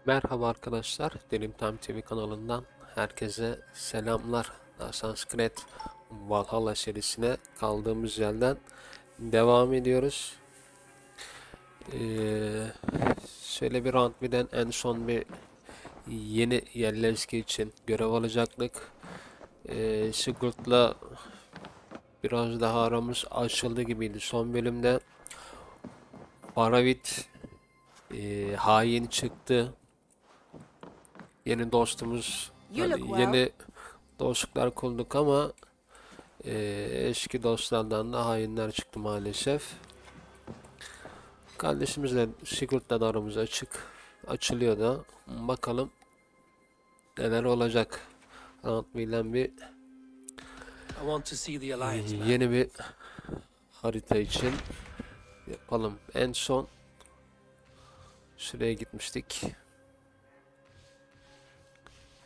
Merhaba arkadaşlar, Dilim Time TV kanalından herkese selamlar. Creed Valhalla serisine kaldığımız yerden devam ediyoruz. Şöyle bir round en son bir yeni yerleşke için görev alacaktık. Sigurd'la biraz daha aramız açıldı gibiydi son bölümde. Baravit hain çıktı. Yeni dostumuz, yeni dostluklar kurduk ama eski dostlardan da hainler çıktı maalesef. Kardeşimizle Sigurd'la da aramız açılıyor da bakalım neler olacak. Anlatmayla bir yeni bir harita için yapalım. En son şuraya gitmiştik.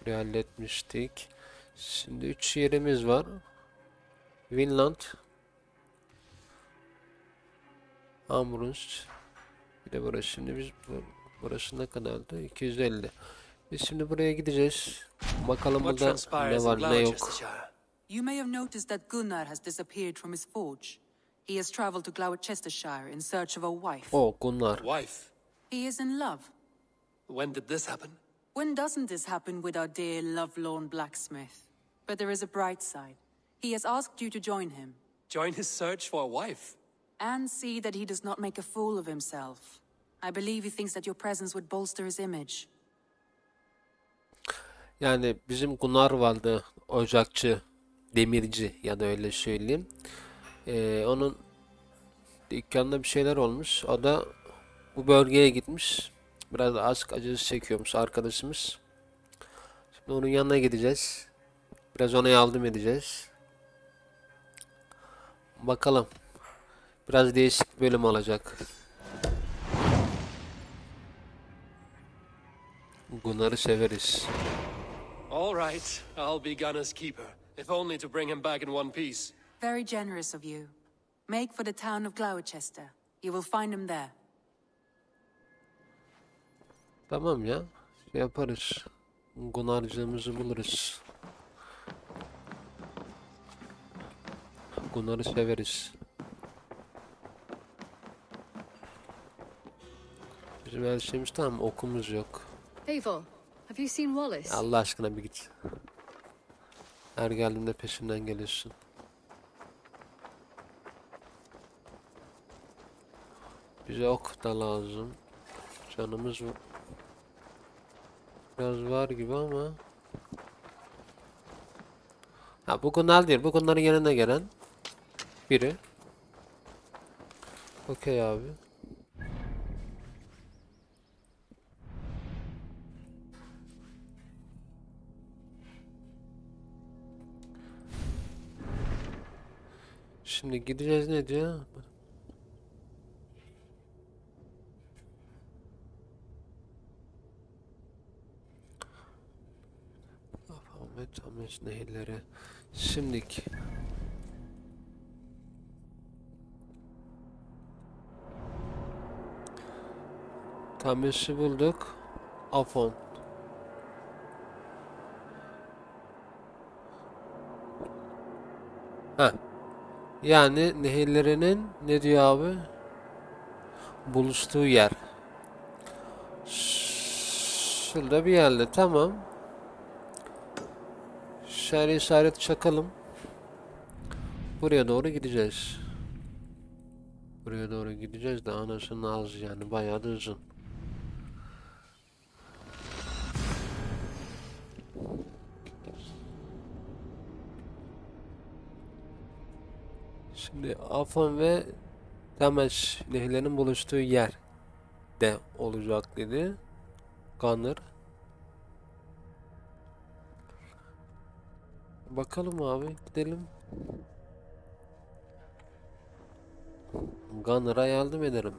Burayı halletmiştik. Şimdi 3 yerimiz var. Vinland, Ambrunst, bir de burası. Şimdi biz burası ne kadardı? 250. Biz şimdi buraya gideceğiz. Bakalım burada ne var ne yok. You may have noticed that Gunnar has disappeared from his forge. He has traveled to Gloucestershire in search of a wife. Oh, Gunnar. Wife? He is in love. When did this happen? When doesn't this happen with our dear lovelorn blacksmith? But there is a bright side. He has asked you to join him. Join his search for a wife? And see that he does not make a fool of himself. I believe he thinks that your presence would bolster his image. Yani bizim Gunnar vardı, ocakçı, demirci ya da öyle söyleyeyim. Onun dükkanında bir şeyler olmuş. O da bu bölgeye gitmiş. Biraz da aşk acısı çekiyormuş arkadaşımız. Şimdi onun yanına gideceğiz. Biraz ona yardım edeceğiz. Bakalım. Biraz değişik bir bölüm olacak. Gunnar'ı severiz. All right, I'll be Gunnar's keeper, if only to bring him back in one piece. Very generous of you. Make for the town of Gloucester. You will find him there. Tamam ya. Şey yaparız. Gunnar'cığımızı buluruz. Gunnar'ı severiz. Bizim her şeyimiz tamam, okumuz yok. Eivor, have you seen Wallace? Allah aşkına bir git. Her geldiğinde peşinden geliyorsun. Bize ok da lazım. Canımız biraz var gibi ama. Ha, bu Gunnar değil. Bu Gunnar'ın yanına gelen biri. Okey abi. Şimdi gideceğiz ne diyor? Ahmet nehirleri. Şimdiki. Tamesi bulduk. Afon. Ha. Yani nehirlerinin ne diyor abi? Buluştuğu yer. Şurada bir yerde. Tamam. Şöyle işaret çakalım. Buraya doğru gideceğiz. Buraya doğru gideceğiz de anasının ağzı yani bayağı da uzun. Şimdi Afon ve Tameş nehirlerinin buluştuğu yer de olacak dedi. Gunnar. Bakalım abi, gidelim. Gunnar'a yardım ederim.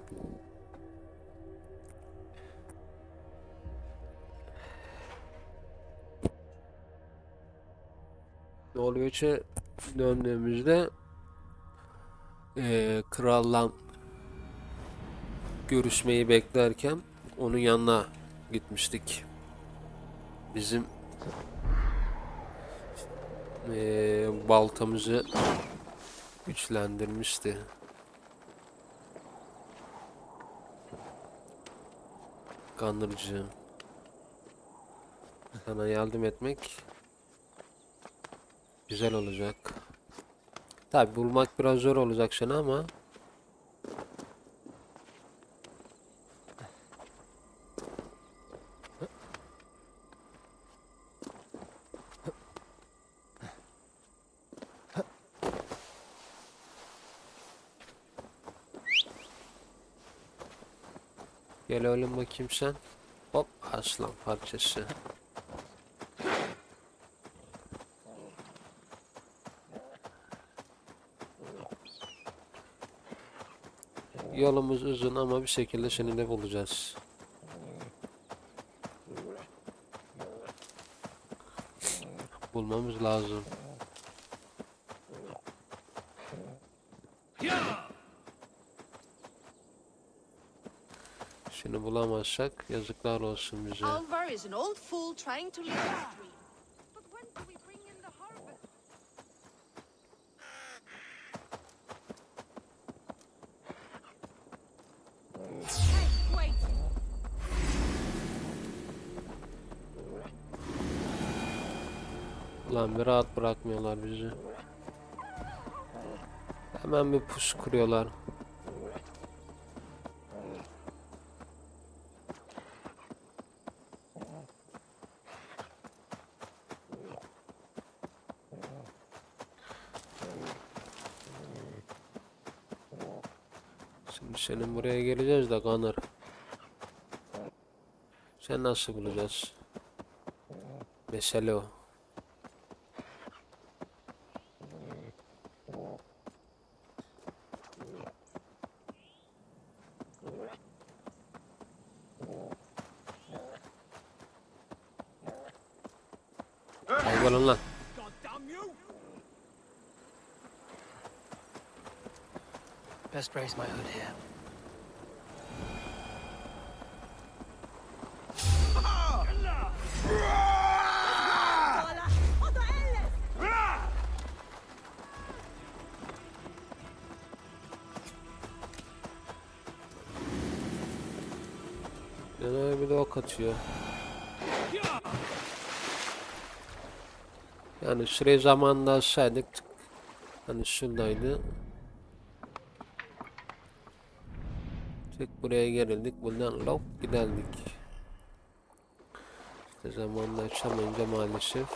Norveç'e döndüğümüzde kralla görüşmeyi beklerken onun yanına gitmiştik. Bizim baltamızı güçlendirmişti. Kanırcığım. Sana yardım etmek güzel olacak. Tabi bulmak biraz zor olacak sana ama gel oğlum bakayım sen. Hop, aslan parçası. Yolumuz uzun ama bir şekilde seni de bulacağız. Bulmamız lazım. Şunu bulamazsak yazıklar olsun bize. Alvar is an old fool trying to live his dream. But when do we bring in the harvest? Hey, wait! Ulan bir rahat bırakmıyorlar bizi. Hemen bir pus kuruyorlar. Şimdi senin buraya geleceğiz de Gunner. Sen nasıl bulacağız? Mesele o. Hayvan lan. Best raise my hood here. Yani bir de ok atıyor. Yani süre zamanında alsaydık, hani şuradaydı. Tek buraya gelirdik, buradan lop giderdik. İşte zamanında açamayınca maalesef.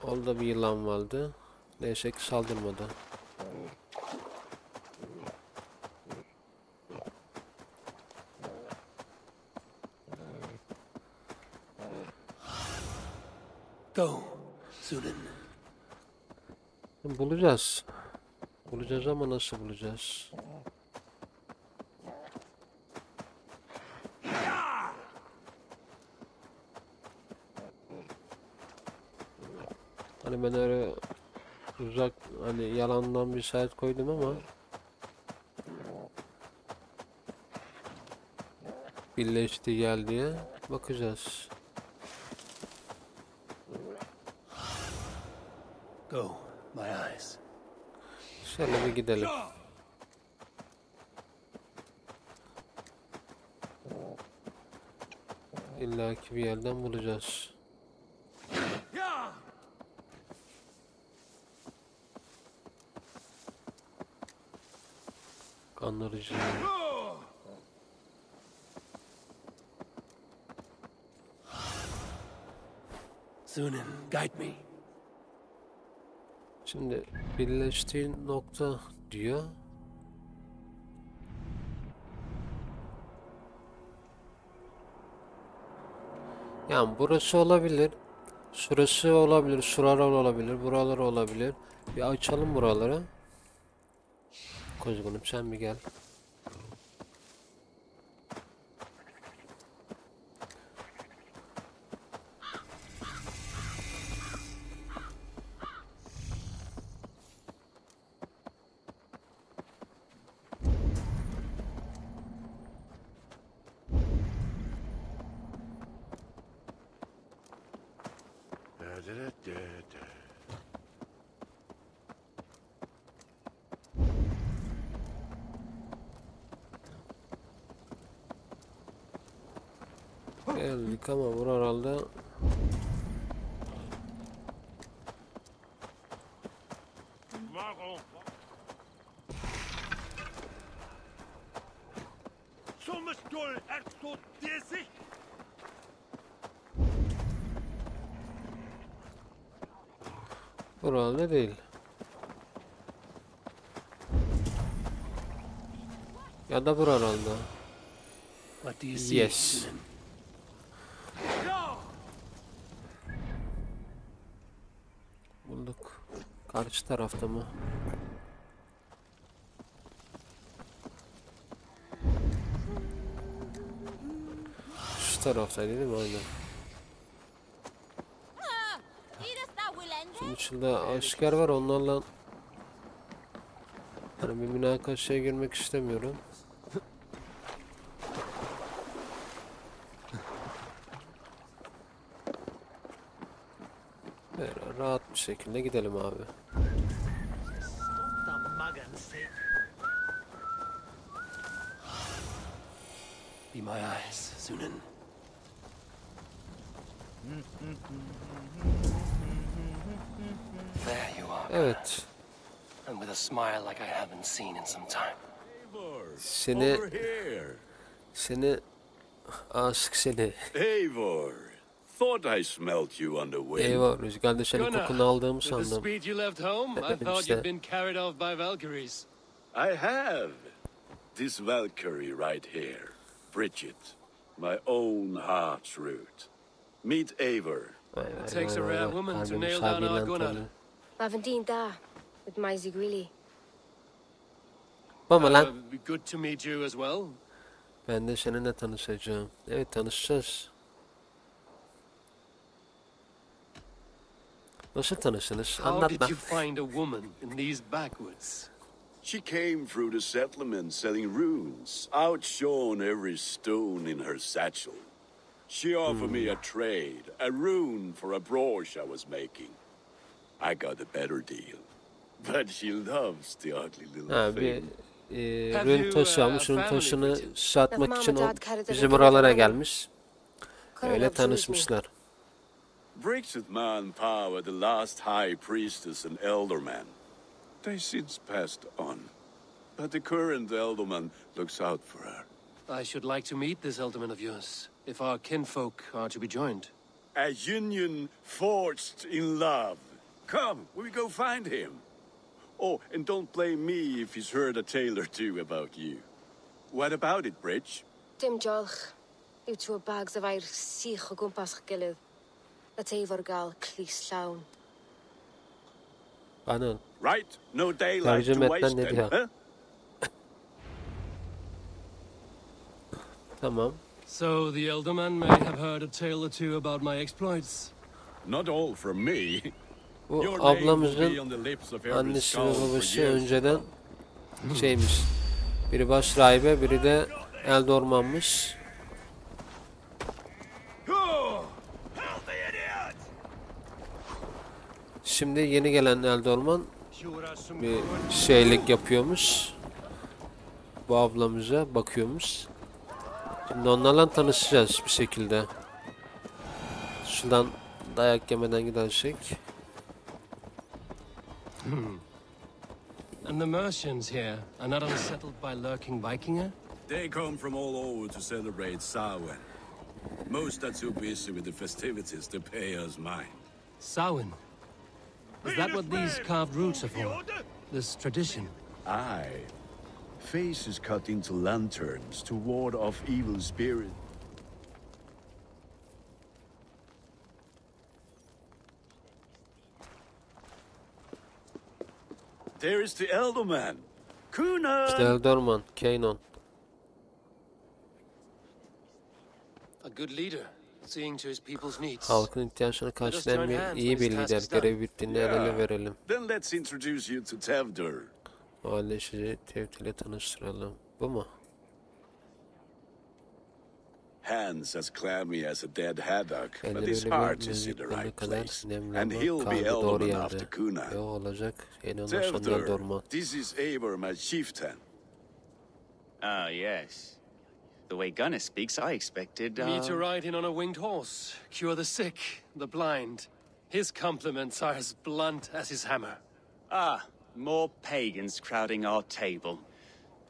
Orada bir yılan vardı. Neyse ki saldırmadı. Go, Sunan. Bulacağız. Bulacağız ama nasıl bulacağız? Hani ben öyle uzak, hani yalandan bir saat koydum ama birleşti gel diye bakacağız. Go, my eyes. Şöyle bir gidelim. İlla ki bir yerden bulacağız. Kanlarıcı. Sunan, guide me. Şimdi birleştiğin nokta diyor. Yani burası olabilir. Şurası olabilir. Şuralar olabilir. Buralar olabilir. Bir açalım buraları. Kuzgunum sen bir gel. Geldik ama buralarda buralarda değil. Ya da buralarda. What do you see? Yes. Bulduk. Karşı tarafta mı? Şu taraftaydı değil mi? Aynen. Şimdi içinde asker var, onlarla hani bir münakaşaya girmek istemiyorum. Böyle rahat bir şekilde gidelim abi. Be my eyes, Sunan. There you are. Evet. And with a smile like I haven't seen in some time. Seni aşık seni. Eivor, thought I smelt you on the way. Eyvah, rüzgarda senin kokunu aldığımı with the sandım. speed you left home, I thought you'd been carried off by Valkyries. I have. This Valkyrie right here, Bridget, my own heart's root. Meet Eivor. It takes a rare woman to nail down our Gunnar. Lavendine da, with Maisie Greeley. Ama lan. It'd be good to meet you as well. Ben de seninle tanışacağım. Evet, tanışacağız. Nasıl tanıştınız? How Anlat did lan. you find a woman in these backwoods? She came through the settlement selling runes, outshone every stone in her satchel. She offered me a trade, a rune for a brooch I was making. I got a better deal. But she loves the ugly little Ha, bir thing. rün taşı almış. Rün taşını satmak için o Mahmut bizim buralara gelmiş. Öyle tanışmışlar. Bridget manpower, the last high priestess and elderman. They since passed on. But the current elderman looks out for her. I should like to meet this alderman of yours, if our kinfolk are to be joined. A union forged in love. Come, we go find him. Oh, and don't blame me if he's heard a tale or two about you. What about it, Bridge? Dim jolch. Yw trwy bags of air sych o gwmpas gilydd. Y Eivor gael clis llawn. Bana Right, no daylight tercüme to et lan waste ne then, diyor. huh? Tamam. So the elderman may have heard a tale or two about my exploits. Not all from me. Bu Your name will be ablamızın on the lips of every annesi ve skull for babası years to önceden come. şeymiş. Biri baş rahibe, biri de eldormanmış. Şimdi yeni gelen eldorman bir şeylik yapıyormuş. Bu ablamıza bakıyormuş. Şimdi onlarla tanışacağız bir şekilde. Şuradan dayak yemeden gidersek. And the merchants here are not unsettled by lurking Vikinger? They come from all over to celebrate Samhain. Most are too busy with the festivities to pay us mind. Samhain? Is that what these carved roots are for? This tradition? Aye. Faces cut into lanterns to ward off evil spirits. There is the Elderman. Kuna! İşte eldorman, Keynon. A good leader, seeing to his people's needs. Halkın ihtiyaçlarını karşılayan bir iyi bir lider. Görev bittiğinde el ele verelim. Then let's introduce you to Tevdur. Mahalleciyi Tevt ile tanıştıralım. Bu mu? Hands as clammy as a dead haddock, but Elleri his öyle heart bir is in the mezgitlerine right kadar place. nemli And ama he'll be kalbi doğru elven after yerde. Kuna. Ve o olacak. Yeni ondan sonra Tevder, dorma. this is Eivor, my chieftain. Ah, yes. The way Gunnar speaks, I expected, Me to ride in on a winged horse, cure the sick, the blind. His compliments are as blunt as his hammer. Ah, more pagans crowding our table.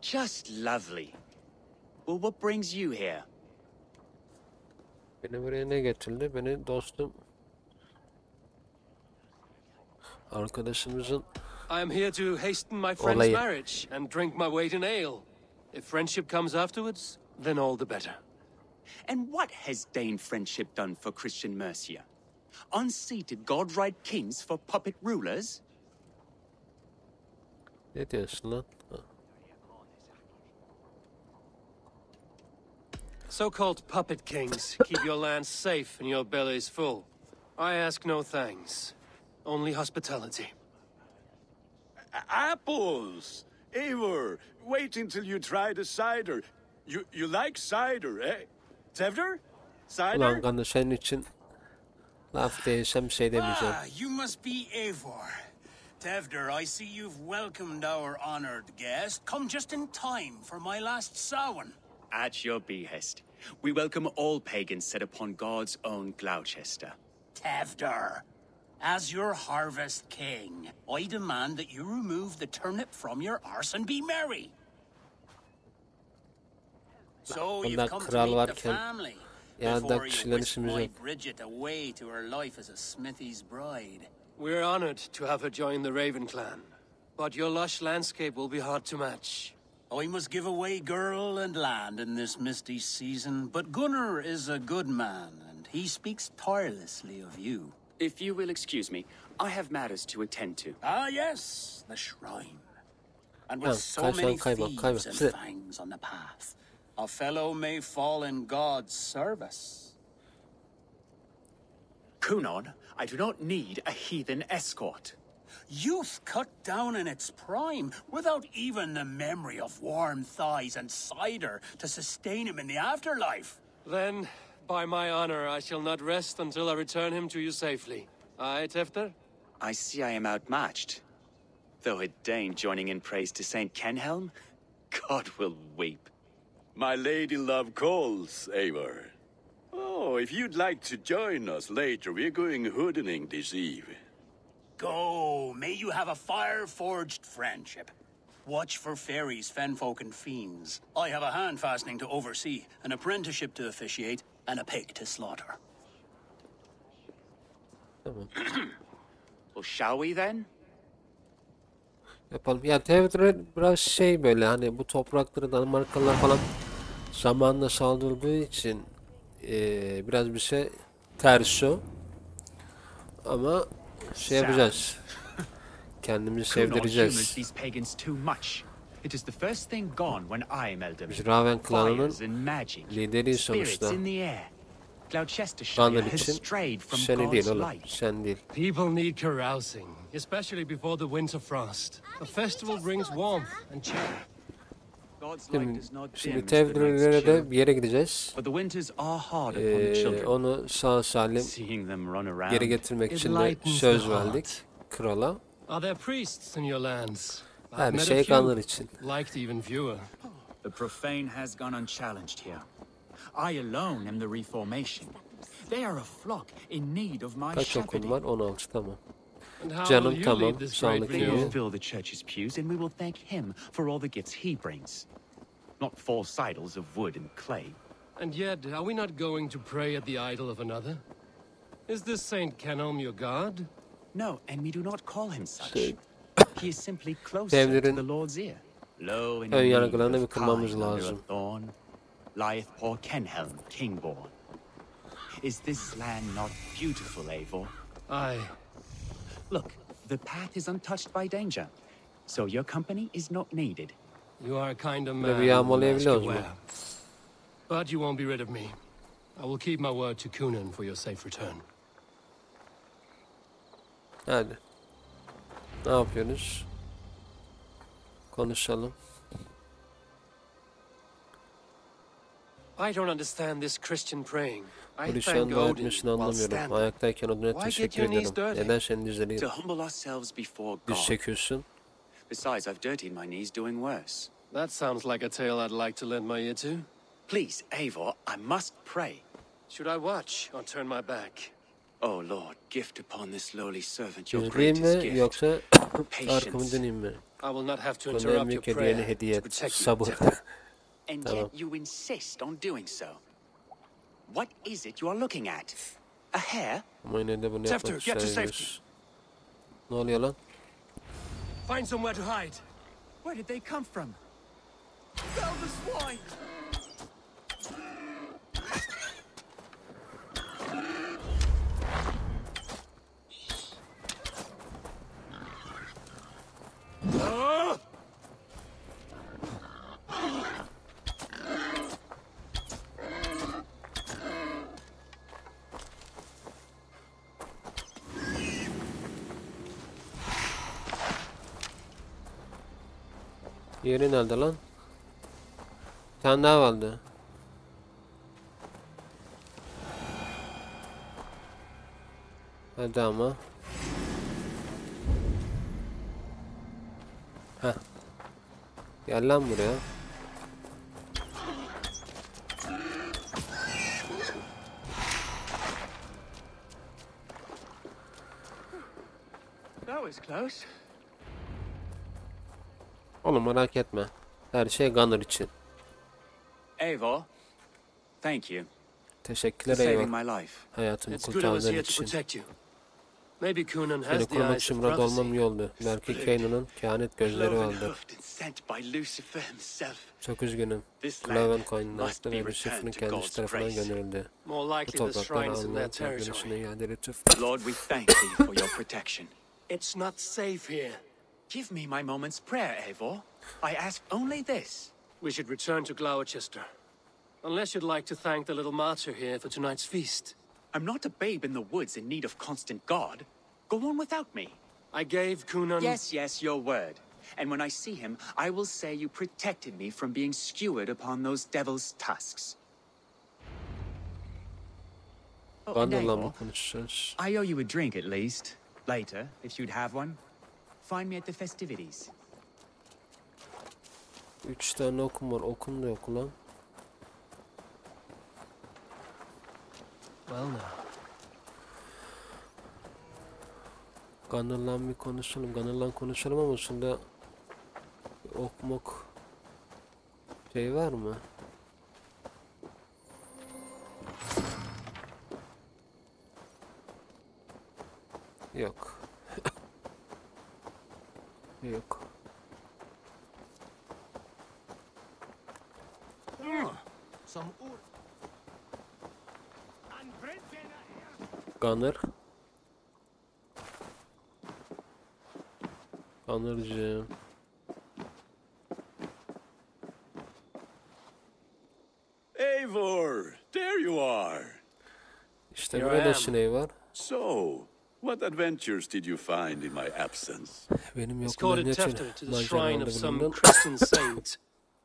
Just lovely. Well, what brings you here? Beni buraya ne getirdi? Beni dostum, arkadaşımızın I am here to hasten my friend's olayı. marriage and drink my weight in ale. If friendship comes afterwards, then all the better. And what has Dane friendship done for Christian Mercia? Unseated god-right kings for puppet rulers? Ne diyorsun lan? Ha. So-called puppet kings keep your lands safe and your bellies full. I ask no thanks, only hospitality. Apples! Eivor, wait until you try the cider. You like cider, eh? Tevder? Cider? Ulan kanka senin için laf değilsem şey demeyeceğim. You must be Eivor. Tevder, I see you've welcomed our honored guest. Come just in time for my last Samhain. At your behest. We welcome all pagans set upon God's own Gloucester. Tevder, as your harvest king, I demand that you remove the turnip from your arse and be merry. So you've Bunlar come to kral meet the varken family yanında before you kişiler whisk işimiz my yok. Bridget away to her life as a smithy's bride. We're honored to have her join the Raven clan, but your lush landscape will be hard to match. I must give away girl and land in this misty season, but Gunnar is a good man, and he speaks tirelessly of you. If you will excuse me, I have matters to attend to. Ah, yes, the shrine. And with Ha, so kaybol, many kaybol, thieves kaybol. and fangs on the path, a fellow may fall in God's service. Kunon, I do not need a heathen escort. Youth cut down in its prime, without even the memory of warm thighs and cider to sustain him in the afterlife. Then, by my honor, I shall not rest until I return him to you safely. Aye, Tefter? I see I am outmatched. Though a Dane joining in praise to Saint Kenhelm, God will weep. My lady love calls, Eivor. Oh, if you'd like to join us later, we're going hoodening this eve. Go, may you have a fire-forged friendship. Watch for fairies, fenfolk, and fiends. I have a hand fastening to oversee, an apprenticeship to officiate, and a pig to slaughter. Tamam. Well, shall we then? Yapalım. Ya Tevdre biraz şey böyle hani bu toprakları Danimarkalılar falan zamanla saldırdığı için biraz bir şey ters o. Ama şey yapacağız. Kendimizi sevdireceğiz. These pagans too much. It is the first thing gone when I am elder. Biz Raven klanının Fires and magic. lideriyiz Spirits sonuçta. in the air. Gloucestershire Kanlar has için strayed from seni değil God's oğlum. light. Sen değil. People need carousing, especially before the winter frost. A festival brings warmth and cheer. God's light does not dim Şimdi as the nights Tevdre'lere chill. de bir yere gideceğiz. But the winters are hard upon the children. Onu sağ salim Seeing them run around. geri getirmek It için de lightens söz the verdik heart. krala. Are there priests in your lands? I've Her met a şey few, kanlar için. liked even fewer. The profane has gone unchallenged here. I alone am the reformation. They are a flock in need of my Kaç okun shepherding. var? 16 tamam. And how Canım will you tamam, lead this great sağlık iyi. He will renewal? fill the church's pews, and we will thank him for all the gifts he brings. Not false idols of wood and clay. And yet, are we not going to pray at the idol of another? Is this Saint Kenelm your god? No, and we do not call him such. Şey, He is simply closer to Devlerin the Lord's ear. Low in ön the yargılarını need bir of kırmamız pine under a lazım. thorn, lieth poor Kenhelm, kingborn. Is this land not beautiful, Eivor? Aye. Look, the path is untouched by danger, so your company is not needed. You are a kind of Böyle man, bir yağmalayabiliyoruz Master mu? Ware. But you won't be rid of me. I will keep my word to Kunan for your safe return. Hadi. Ne yapıyorsunuz? Konuşalım. I don't understand this Christian praying. I Hristiyan thank dua Odin etmesini while anlamıyorum. standing. Ayaktayken Odin'e Why get teşekkür your knees ederim. dirty? Neden senin dizleri To humble ourselves before düz God. çekiyorsun? Besides, I've dirtied my knees doing worse. That sounds like a tale I'd like to lend my ear to. Please, Eivor, I must pray. Should I watch or turn my back? Oh Lord, gift upon this lowly servant your İzleyeyim greatest mi gift. yoksa arkamı Patience. döneyim mi? I will not have to Bana en interrupt your büyük hediyeni prayer hediye to et. protect you. Sabır. And Tamam. yet you insist on doing so. What is it you are looking at? A hare? Ama yine de bunu Tefter, yapmak get to istemiyoruz. Ne oluyor lan? Find somewhere to hide. Where did they come from? Fell the swine! Yeri nerede lan? Bir tane daha vardı. Hadi ama. Heh. Gel lan buraya. That was close. Oğlum merak etme. Her şey Gunner için. Eivor, thank you for Teşekkürler saving eyvallah. my life. Hayatımı It's good I was kurtardığın here to için. protect you. Maybe Cunan Seni has the korumak eyes için of burada olmam prophecy. iyi oldu. Belki Kanan'ın kehanet gözleri Cloven vardır. hoofed and sent by Lucifer himself. Çok üzgünüm. This Cloven land koyunun must astı be ve Lucifer'ın returned to kendisi God's tarafından grace. gönderildi. More Bu likely the topraklar shrines in their Allah'ın kendisine territory. iade lütuf. Lord, we thank thee for your protection. It's not safe here. Give me my moment's prayer, Eivor. I ask only this. We should return to Gloucester. Unless you'd like to thank the little martyr here for tonight's feast. I'm not a babe in the woods in need of constant guard. Go on without me. I gave Cunan... Yes, your word. And when I see him, I will say you protected me from being skewered upon those devil's tusks. Oh, and Gunner'la Eivor, mı konuşacağız? I owe you a drink at least. Later, if you'd have one. Find me at the festivities. 3 tane okum var. Okum da yok ulan. Well now. Gunner'la bir konuşalım. Gunner'la konuşalım ama şunda ok mok şey var mı? Yok. Yok. Gunner. Gunner'cığım. Eivor, there you are. İşte Here I buradasın am. Eyvar. So, what adventures did you find in my absence? Benim Escorted yokluğumda ne Tefter to tür the shrine maceralarda of some bulundun? Christian saint.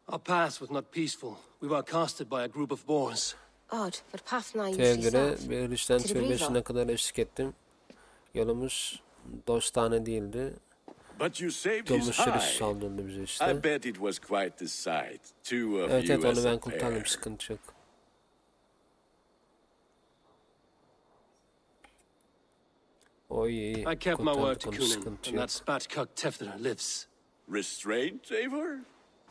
Our path was not peaceful. We were accosted by a group of boars. Odd, but path now you Tevgire see bir Hristiyan Did you türbesine believe kadar eşlik ettim. Yolumuz dostane değildi. But you saved his Domuzları hide. saldırdı bize I işte. bet it was quite the sight. Two of Evet you onu as ben a kurtardım, pair. sıkıntı yok. Oy iyi. I kept my word Kurtardık to onu, Cunan, sıkıntı and yok. that spatcock Tefter lives. Restraint, Eivor?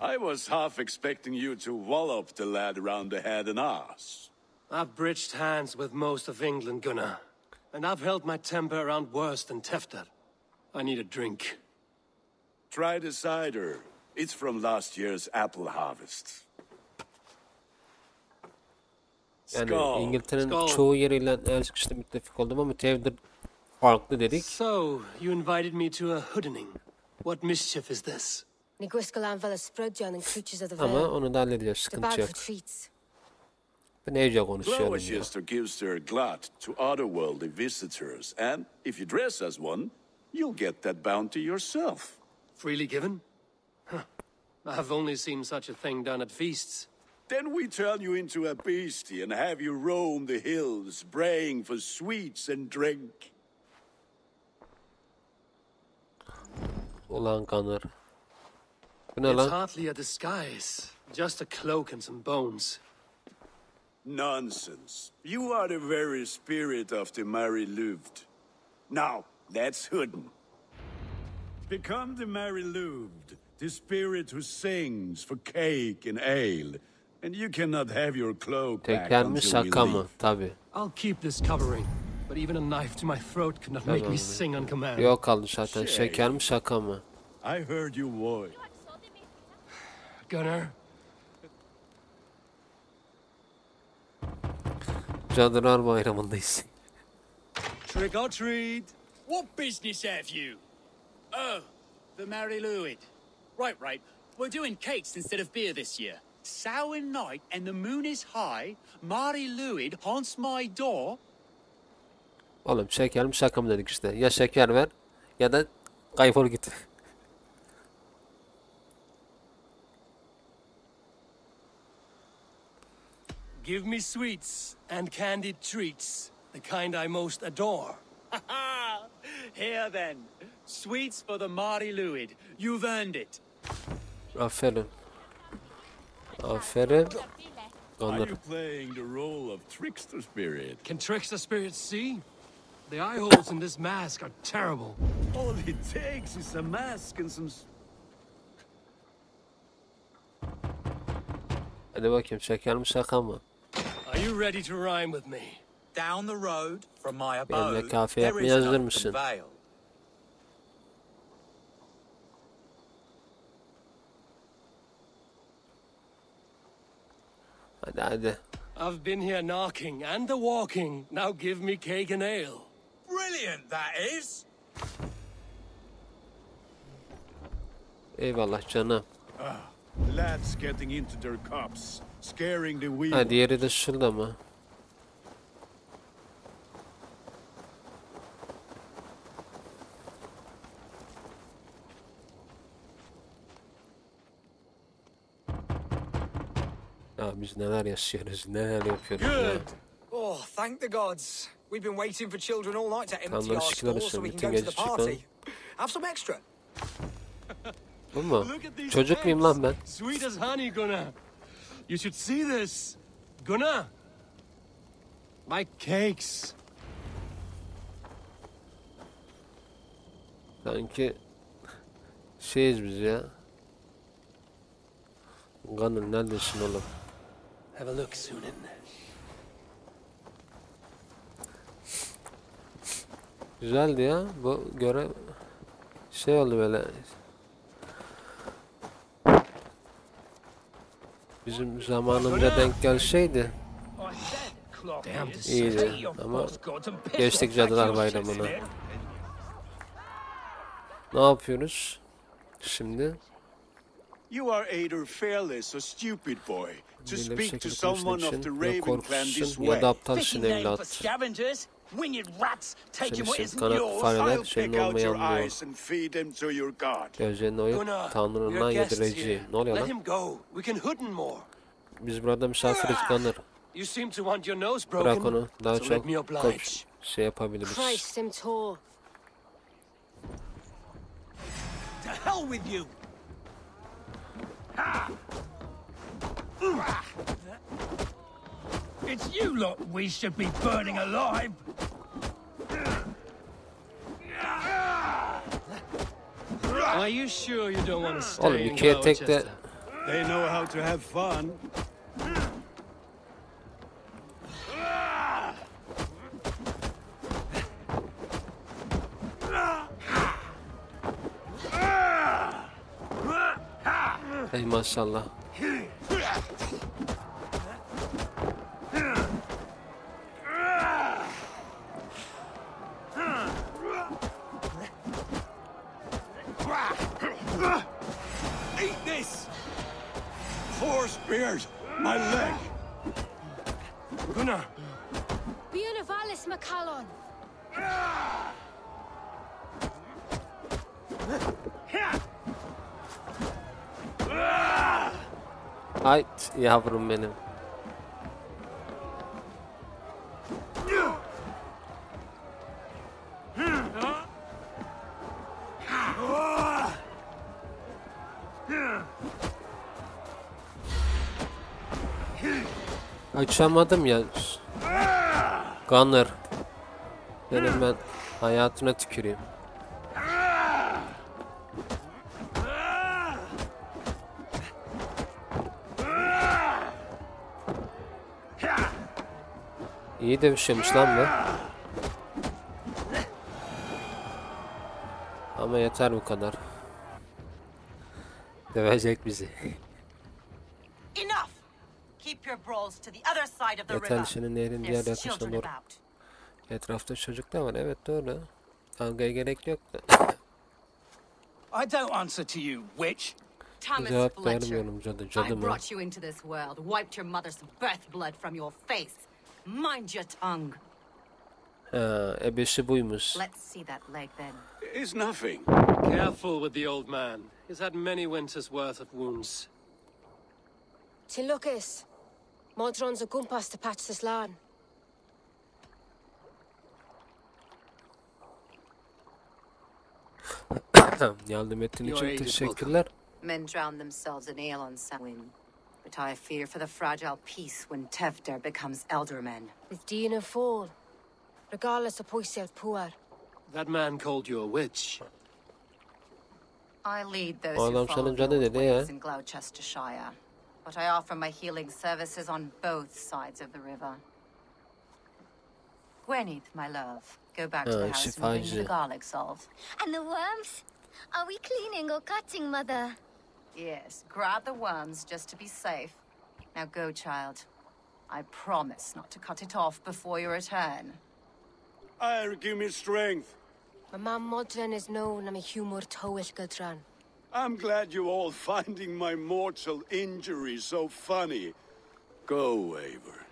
I was half expecting you to wallop the lad around the head and ass. I've bridged hands with most of England, Gunnar. And I've held my temper around worse than Tefter. I need a drink. Try the cider. It's from last year's apple harvest. Yani Skull. İngiltere'nin Skull. çoğu yeriyle el sıkıştı müttefik oldum ama Tevdir farklı dedik. So, you invited me to a hoodening. What mischief is this? Ni gwisgo lan fel y sbrydon and creatures of the Ama veil. onu da halledeceğiz, The sıkıntı bag yok. for treats. Ben evce konuşuyorum ya. Gloucester gives their glut to otherworldly visitors, and if you dress as one, you'll get that bounty yourself. Freely given? Huh. I've only seen such a thing done at feasts. Then we turn you into a beastie and have you roam the hills, braying for sweets and drink. Ulan Gunnar. Bu ne It's lan? hardly a disguise. Just a cloak and some bones. Nonsense. You are the very spirit of the Mary Louved. Now, that's Hooden. Become the Mary Louved, the spirit who sings for cake and ale. And you cannot have your cloak back Teker mi until we şaka mı? leave. Tabi. I'll keep this covering, but even a knife to my throat could not make me sing on command. Yok kaldı zaten. Şeker mi şaka mı? I heard you voice. Gunnar, Cadılar Bayramı'ndayız. trick or treat. What business have you? Oh, the Mary Louid. Right. We're doing cakes instead of beer this year. Sour night and the moon is high. Mary Louid haunts my door. Oğlum şeker mi şaka mı dedik işte. Ya şeker ver ya da kaybol git. Give me sweets and candied treats, the kind I most adore. Here then, sweets for the Mary Louid. You've earned it. Aferin. Aferin. Are Gunnar. you playing the role of trickster spirit? Can trickster spirits see? The eye holes in this mask are terrible. All it takes is a mask and some... Hadi bakayım şeker mi şaka mı? Are you ready to rhyme with me? Down the road from my Benimle abode, kafe there yapmaya is an hazır open mısın? vale. Hadi. I've been here knocking and the walking. Now give me cake and ale. Brilliant, that is. Eyvallah canım. Lads getting into their cups, scaring the wheel. Ha diğeri de şurada mı? Ya biz neler yaşıyoruz, neler yapıyoruz ya. Oh, thank the gods. We've been waiting for children all night to empty Tanrılar our şükürler stores so olsun, we can bütün go to gece the party. çıkalım. Have some extra. Bu mu? Look at these Çocuk muyum lan ben? Sweet as honey, Gunnar. You should see this. Gunnar. My cakes. Sanki şeyiz biz ya. Gunnar neredesin oğlum? Have a look, Sunan. Güzeldi ya. Bu görev şey oldu böyle. Bizim zamanımıza denk gelseydi Damn this. iyiydi ama geçtik Cadılar Bayramı'na. Ne yapıyoruz şimdi? You are either fearless or stupid, boy. To Belirli bir speak to şekilde someone konuşmak of the için ya Raven clan this korkusun way. ya da aptalsın Fitting name for evlat. scavengers. Winged rats taking what Senin isn't kanat yours. fareler I'll senin pick out your olmayan diyor. eyes and feed them to your god. Gözlerini oyup Gunnar, Tanrı'na we're guests yedireceği. here. Ne oluyor Let lan? him go. We can hood more. Biz burada misafiriz Gunnar. You seem to want your nose Bırak broken. onu. Daha so let çok me oblige. şey yapabiliriz. Christ, him tall. To hell with you! It's you lot we should be burning alive! Are you sure you don't want to stay Oğlum in ikiye tek de Gloucester? They know how to have fun. hey maşallah. Eat this! 4 spears! My leg! Gunnar, Bionavalis Macallon. Hayt yavrum benim. Açamadım ya. Gunner. Benim ben hayatına tüküreyim. İyi dövüşüyormuş lan bu. Ama yeter bu kadar. Dövecek bizi. Enough. Keep your brawls to the other side of the Yeter river. işinin nehrin diğer There's yakasına children doğru. about. Etrafta çocuk da var. Evet doğru. Kavgaya gerek yok da. I don't answer to you, witch. Thomas Cevap Fletcher. vermiyorum cadı. I Cadı mı? brought you into this world, wiped your mother's birth blood from your face. Mind your tongue. Ha, ebesi buymuş. Let's see that leg then. It's nothing. Careful with the old man. He's had many winters' worth of wounds. Til Lucas. Modron's a gumpas to patch this land. Yardım ettiğin için teşekkürler. Men drown themselves in ale on Samhain. But I fear for the fragile peace when Tevder becomes eldermen. With DİYARINA fall. Regardless of poisel poor. That man called you a witch. I lead those O who adam follow sana the cadı old dedi ya. ways in Gloucestershire. But I offer my healing services on both sides of the river. Gwyneth, my love, go back to the house and bring me the şifacı. garlic salt. And the worms? Are we cleaning or cutting, Mother? Yes, grab the worms just to be safe. Now go, child. I promise not to cut it off before your return. I'll give me strength. My man Modron is known. I'm a humor towish Gudran. I'm glad you all finding my mortal injury so funny. Go, Eivor.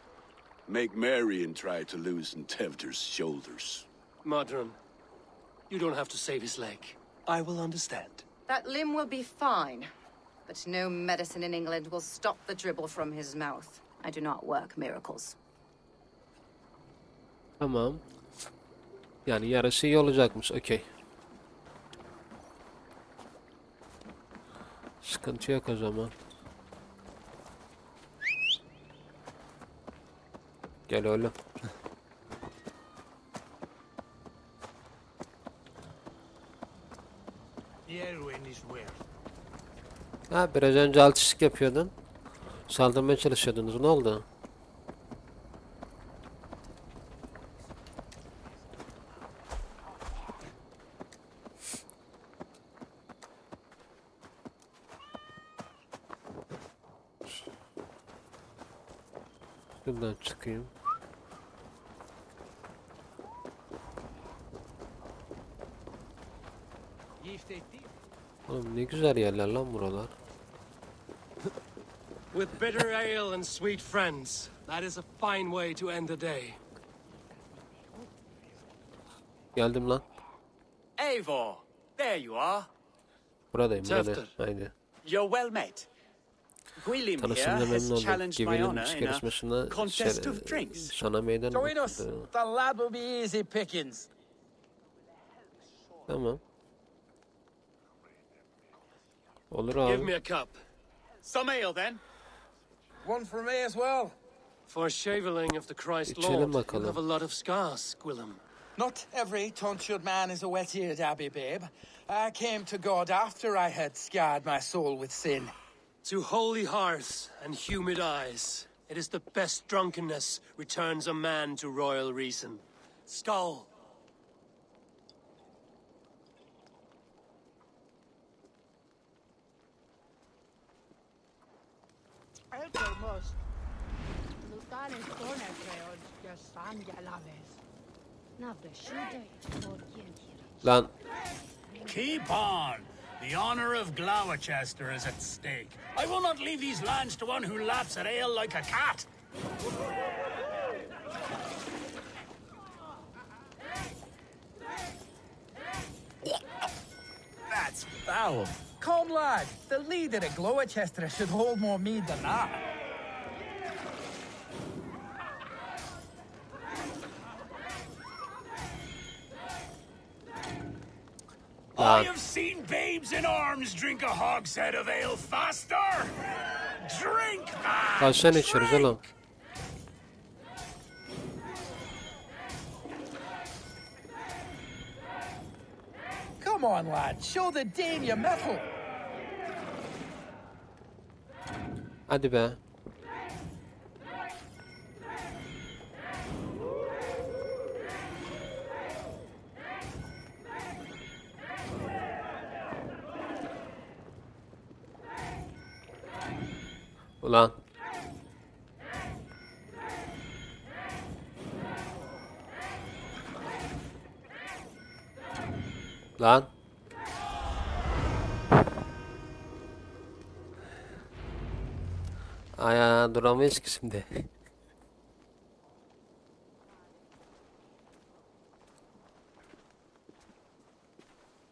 Make merry and try to loosen Tevder's shoulders. Modron, you don't have to save his leg. I will understand. That limb will be fine, but no medicine in England will stop the dribble from his mouth. I do not work miracles. Tamam. Yani yarısı iyi olacakmış. Okey. Sıkıntı yok o zaman. Gel oğlum. Ha biraz önce altışlık yapıyordun. Saldırmaya çalışıyordunuz. Ne oldu? Şuradan çıkayım. Oğlum ne güzel yerler lan buralar. With bitter ale and sweet friends, that is a fine way to end the day. Geldim lan. Eivor, there you are. Buradayım burada. Tevder. Haydi. You're well met. Gwilym here Tanıştığımda memnun has oldum. challenged my Gevel'in honor iş in a yarışmasına contest of drinks. sana meydan Join us. okudu. The lad will be easy pickings. Tamam. Olur Give abi. me a cup. Some ale, then. One for me as well. For shaveling of the Christ İçelim Lord, you bakalım. have a lot of scars, Gwilym. Not every tonsured man is a wet-eared Abbey, babe. I came to God after I had scarred my soul with sin. To holy hearths and humid eyes, it is the best drunkenness returns a man to royal reason. Skull. Lan Keep on. The honor of Gloucester is at stake. I will not leave these lands to one who laps at ale like a cat. That's foul. Come, lad. The leader of Gloucester should hold more mead than that. I have seen babes in arms drink a hogshead of ale faster. Drink, man. Kaçtan içiyoruz oğlum? Come on, lad. Show the Dane your mettle. Hadi be. Ulan. Lan. Aya duramayız ki şimdi.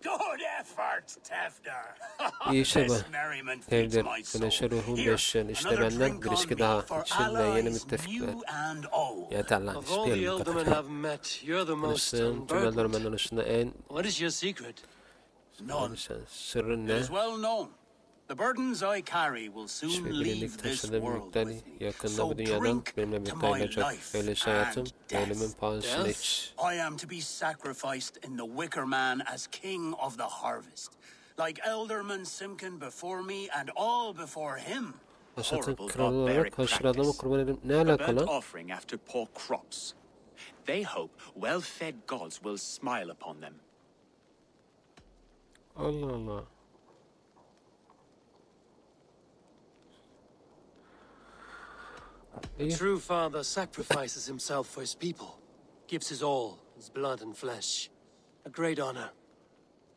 Good effort, Tefner. İyi işe This bak. merriment feeds Evdir. my soul. Güneşe ruhum Here, yaşayan. İşte another benden drink bir on içki me daha. for İçinde yeni allies müttefikler. new and old. Yeter lan. Of all the İçmeyelim bu ealdormen kadar. I've met, you're the most Tanıştığım tüm unburdened. eldermenler arasında en What is your secret? None. sırrın It ne? is well known. The burdens I carry will soon Hiçbir leave bilindik this taşıdığım world yükler with me. yakında So bu dünyadan drink benimle to birlikte my ayrılacak. life Öyleyse hayatım and ve ölümün pahasına Death? iç. I am to be sacrificed in the Wicker Man as king of the harvest. Like Elderman Simkin before me and all before him. Hasatın Horrible kralı olarak barbaric haşır adamı practice. kurban edip ne A alaka burnt lan? offering after poor crops. They hope well-fed gods will smile upon them. Allah Allah. A true father sacrifices himself for his people, gives his all, his blood and flesh. A great honor,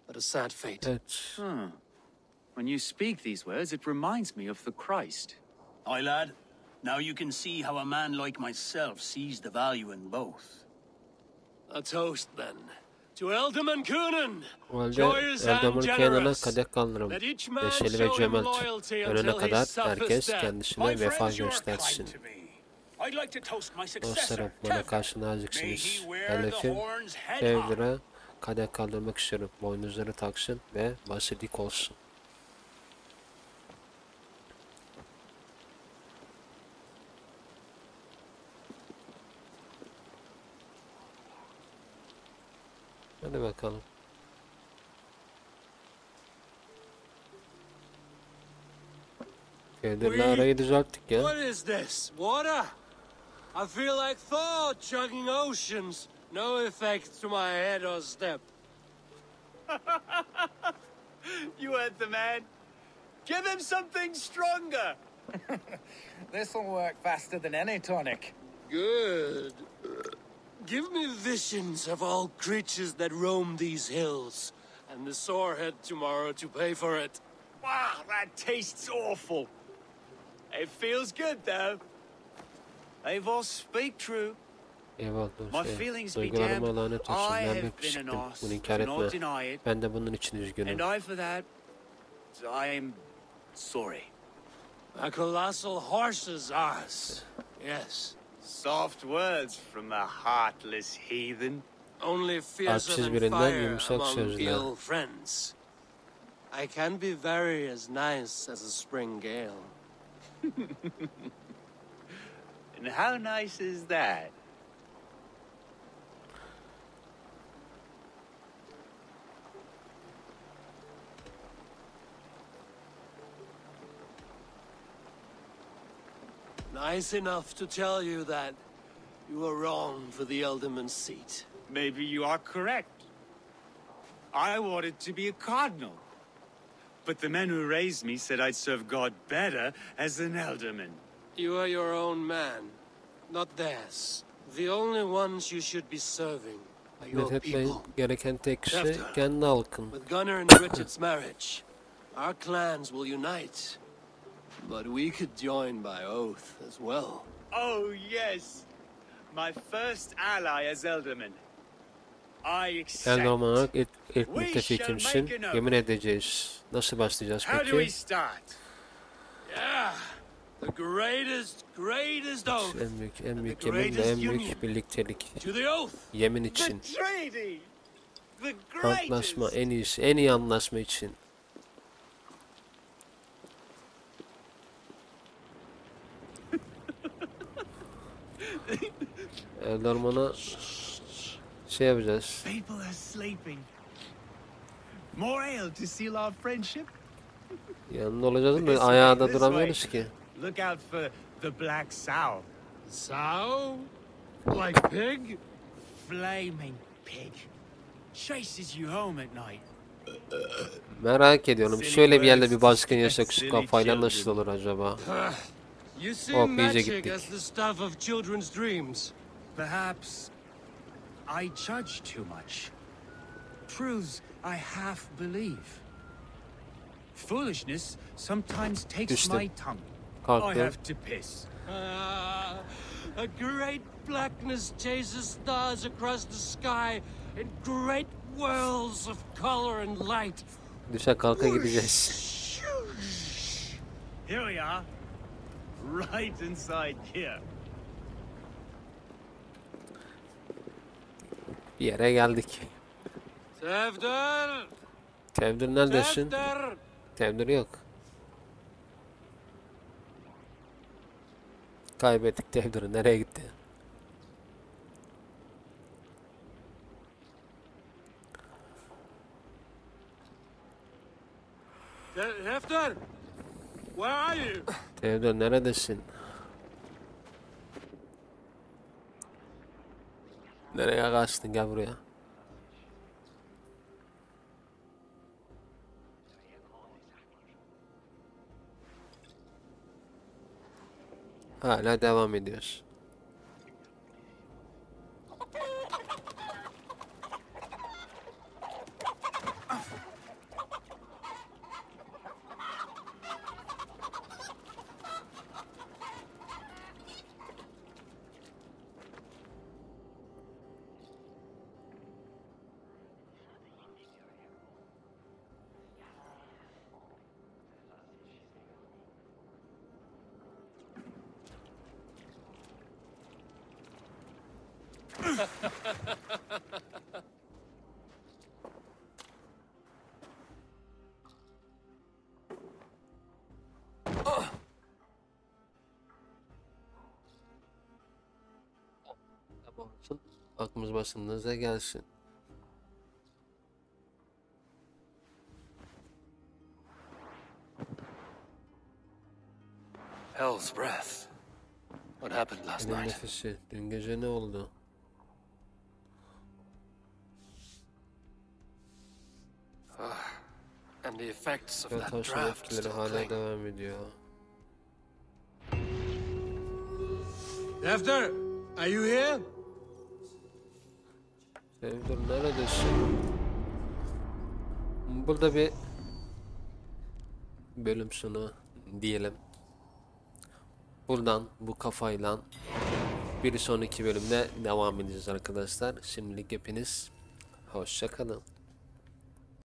but a sad fate. Evet. When you speak these words, it reminds me of the Christ. Aye, lad. Now you can see how a man like myself sees the value in both. A toast, then, to Elderman Coonan, O halde joyous and Eldamur Kenan'a generous. kadeh kaldırım. Let each man Neşeli ve show him cömert. loyalty Ölene until he kadar suffers herkes death. kendisine My vefa friends, you're göstersin. kind to me. I'd like to toast my successor, Dostlarım bana Tefner. karşı May naziksiniz. he wear the Hedefim horns head high. Evlere kadeh kaldırmak istiyorum. Boynuzları taksın ve başı dik olsun. Hadi bakalım. Evlerle arayı düzelttik ya. What is this? Water? I feel like Thor chugging oceans. No effect to my head or step. You heard the man. Give him something stronger. This'll work faster than any tonic. Good. Give me visions of all creatures that roam these hills, and the sorehead tomorrow to pay for it. Wow, that tastes awful. It feels good, though. Eivor, speak true. Eyvallah My feelings be duygularıma damned. lanet olsun. I Ben have bir been an pişiktim. arse, Bunu inkar do not etme. deny it. Ben de bunun için üzgünüm. And I, for that, I am sorry. A colossal horse's arse. Yes. Soft words from a heartless heathen. Only fiercer Alpsiz than birinden fire yumuşak among sözler. ill friends. I can be very as nice as a spring gale. And how nice is that? Nice enough to tell you that you were wrong for the Elderman's seat. Maybe you are correct. I wanted to be a cardinal. But the men who raised me said I'd serve God better as an alderman. You are your own man, not theirs. The only ones you should be serving are your Hizmet etmeyin people. gereken tek kişi Tefter. kendi halkın. With Gunnar and Bridget's marriage, our clans will unite. But we could join by oath as well. Oh, yes. My first ally as alderman. I accept. Elderman olarak ilk We shall müttefikimsin. make an oath. Yemin edeceğiz. Nasıl başlayacağız How do we peki? start? Yeah, the greatest oath. En büyük the yemin ve greatest en büyük union. birliktelik. To the oath. Yemin The için. treaty. The Antlaşma greatest. en iyisi. En iyi anlaşma için. Elderman'a şey yapacağız. People are sleeping. More ale to seal our friendship? Yanında olacağız This da ayağa way, da this duramıyoruz way. ki. Look out for the black sow. Sow? Like pig? Flaming pig. Chases you home at night. Merak ediyorum. Şöyle bir yerde bir baskın yaşasak şu kafayla nasıl olur acaba? You see Hop, iyice magic gittik. as the stuff of children's dreams. Perhaps I judge too much. Truths I half believe. Foolishness sometimes takes Düştüm. my tongue. I Kalktı. have to piss. A great blackness chases stars across the sky in great whirls of color and light. Düşe kalka gideceğiz. Here we are. Right inside here. Bir yere geldik. Tevder! Tevdir neredesin? Tevder! Tevdir yok. Kaybettik Tevdir'i. Nereye gitti? Hefter! Where are you? Tevdir neredesin? Nereye kaçtın? Gel buraya. Hala devam ediyoruz. Olsun. Aklımız başımıza gelsin. Hell's breath. What happened last Benim night? nefesi. Dün gece ne oldu? And the effects of Ya that tavşan draft etkileri still hala cling. devam ediyor. Hefter! Are you here? Tevdir neredesin? Burada bir bölüm sonu diyelim. Buradan bu kafayla bir sonraki bölümde devam edeceğiz arkadaşlar. Şimdilik hepiniz hoşça kalın.